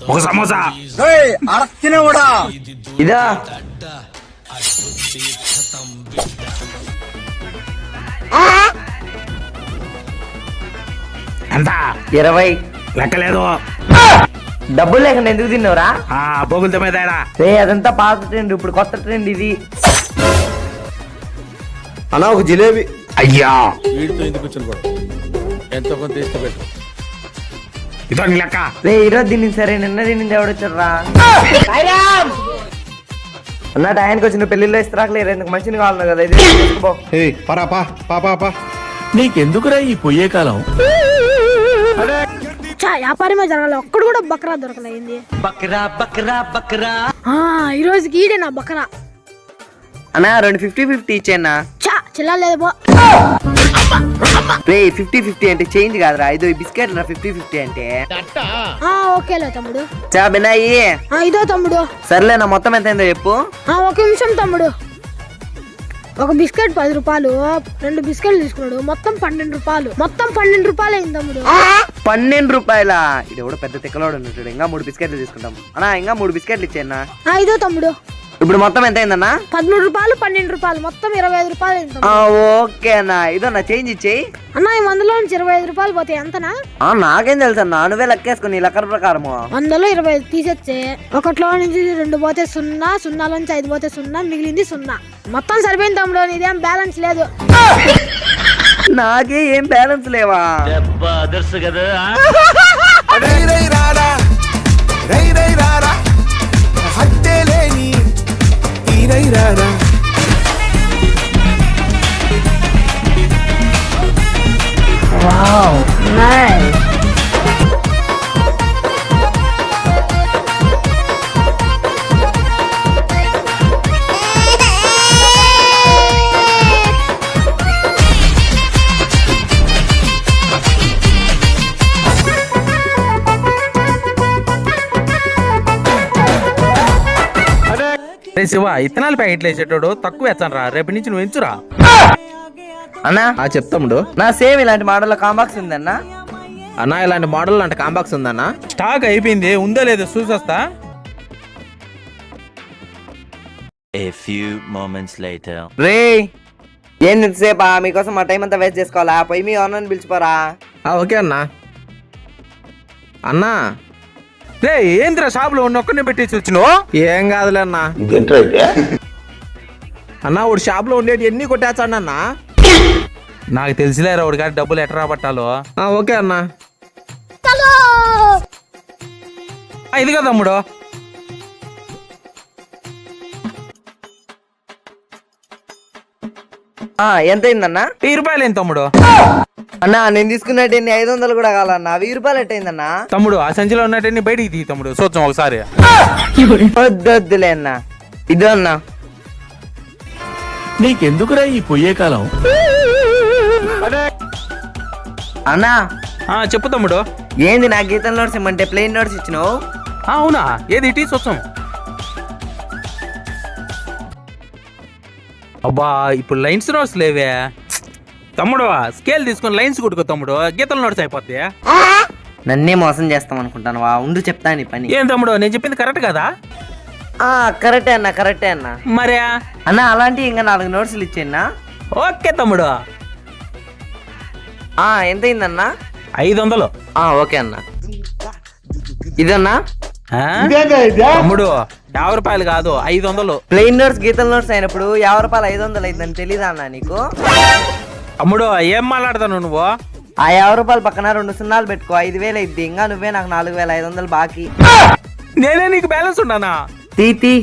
ఒక సమోసా ఇదా ఎంత 20. లెక్కలేదు. డబ్బులు లేకుండా ఎందుకు తిన్నావురా? బొగులతో మీద రే అదంతా పాత ట్రెండ్, ఇప్పుడు కొత్త ట్రెండ్ ఇది. అన్నా ఒక జిలేబీ. అయ్యా వీడితో ఎందుకు కూర్చొని కూడా ఎంతో కొంత తీస్తే పెట్టు. ఇదో నీ లెక్క. రే ఈరోజు తిని సరే, నిన్న తినింది ఎవడొచ్చారా? అన్న టయానికి వచ్చిన పెళ్లిలో ఇస్తరాకలేరు, ఎందుకు మంచిని కావాలి కదా ఇది తీసుకోపో. పరా పా పా పా పా. నీకెందుకురా ఈ పొయ్యే కాలం? వ్యాపారమే జరగాలి, ఒక్కడు కూడా బకరా దొరకలేదు. బక్రా బక్రా బక్రా. ఈ రోజుకి ఈడే నా బకరా. అన్నా 2 50-50 ఇచ్చేనా? చెల్లలేదు బో. రే 50-50 అంటే చేంజ్ కాదురా, ఇదో బిస్కెట్ రా 50-50 అంటే. ఓకేలే తమ్ముడు. చా బినాయి. ఇదో తమ్ముడు. సర్లే, నా మొత్తం ఎంత అయిందో చెప్పు. ఒక నిమిషం తమ్ముడు. ఒక బిస్కెట్ 10 రూపాయలు, 2 బిస్కెట్లు తీసుకున్నాడు, మొత్తం 12 రూపాయలు. మొత్తం 12 రూపాయలు అయింది తమ్ముడు. 12 రూపాయలా? ఇది కూడా పెద్ద తిక్కలోడు ఉంటాడు. ఇంకా 3 బిస్కెట్లు తీసుకుంటాం అన్నా. ఇంకా 3 బిస్కెట్లు ఇచ్చేనా? ఇదో తమ్ముడు. ఇప్పుడు మొత్తం ఎంత అయిందన్నా? 13 రూపాయలు, 12 రూపాయలు, మొత్తం 25 రూపాయలు అయింది. ఓకే అన్నా, ఇదో నా చేంజ్ ఇచ్చేయి. అన్నా ఈ 100లో నుంచి 25 రూపాయలు పోతే ఎంతనా? నాకేం తెలుసు అన్నా, నువ్వే లెక్కేసుకుని లెక్కల ప్రకారము. 100లో 25 తీసేస్తే 1లో నుంచి 2 పోతే 0, 0లో నుంచి 5 పోతే 0, మిగిలింది 0. మొత్తం సరిపోయింది తమ్ముడు, నీదేం బ్యాలెన్స్ లేదు. నాకే ఏం బ్యాలెన్స్ లేవా? శివ, ఇత్తనాలు ప్యాకెట్లు వేసేటోడు తక్కువ వేస్తాను రా, రేపు నుంచి నువ్వు ఎంచురా. అన్నా చెప్తాముడు. నా సేమ్ ఇలాంటి మోడల్ కాంబాక్స్ ఉందన్నా. అన్నా ఇలాంటి మోడల్ అంటే కాంబాక్స్ ఉందన్నా. స్టాక్ అయిపోయింది, ఉందో లేదో చూసొస్తా. రే ఏంది ఇంతసేపా? మీకోసం మా టైం అంతా వేస్ట్ చేసుకోవాలా? పోయి మీ ఓనర్ని పిలిచిపోరా. ఓకే అన్నా. అన్నా రే ఏంద్రా షాప్ లో ఉన్న ఒక్కనే పెట్టేసి వచ్చినావు? ఏం కాదులే అన్నా. అన్నా వాడు షాప్ లో ఉండేటి ఎన్ని కొట్టేస్తాడు అన్నా. నాకు తెలిసిలేరా వాడి గారి డబ్బులు ఎట్లా రాబట్టాలో. ఓకే అన్నా. ఇదిగా తమ్ముడు. ఎంత అయిందన్నా? 10 రూపాయలు అయింది తమ్ముడు. అన్నా నేను తీసుకున్నట్టు 500 కూడా కావాలన్నా. 1000 రూపాయలు ఎట్టయిందన్నా? తమ్ముడు ఆ సంచిలో ఉన్నట్టు బయటికి తీ తమ్ముడు, చూద్దాం ఒకసారి. వద్దులే అన్నా, ఇదో అన్నా. నీకెందుకురా ఈ పొయ్యే కాలం? అన్నా చెప్పు తమ్ముడు. ఏంది నా గీతం నోట్స్ ఇమ్మంటే ప్లెయిన్ నోట్స్ ఇచ్చినావు? అవునా, ఏది ఇటీ చూద్దాం. అబ్బా ఇప్పుడు లైన్స్ నోట్స్ లేవే తమ్ముడు. స్కేల్ తీసుకొని లైన్స్ కుట్టుకో తమ్ముడు, గీతల నోట్స్ అయిపోతాయి. నన్నే మోసం చేస్తాం అనుకుంటాను వా. ఉండు చెప్తా నీ పని. ఏం తమ్ముడు నేను చెప్పింది కరెక్ట్ కదా? కరెక్టే అన్నా, కరెక్టే అన్నా. మరే అన్నా అలాంటి ఇంకా 4 నోట్స్లు ఇచ్చేనా? ఓకే తమ్ముడు. ఎంత అయిందన్నా? 500. ఓకే అన్నా. ఇదన్నా తమ్ముడు 50 రూపాయలు కాదు 500. ప్లెయిన్ నోట్స్ గీతల నోట్స్ అయినప్పుడు 50 రూపాయలు 500 అయిందని తెలీదా అన్నా నీకు? తమ్ముడు ఏం మాట్లాడతాను నువ్వు? 50 రూపాయలు పక్కన 2 సున్నాలు పెట్టుకో, 5000 అయింది. ఇంకా నువ్వే నాకు 4500 బాకీ. నేనే నీకు బ్యాలెన్స్ ఉన్నానా? తీ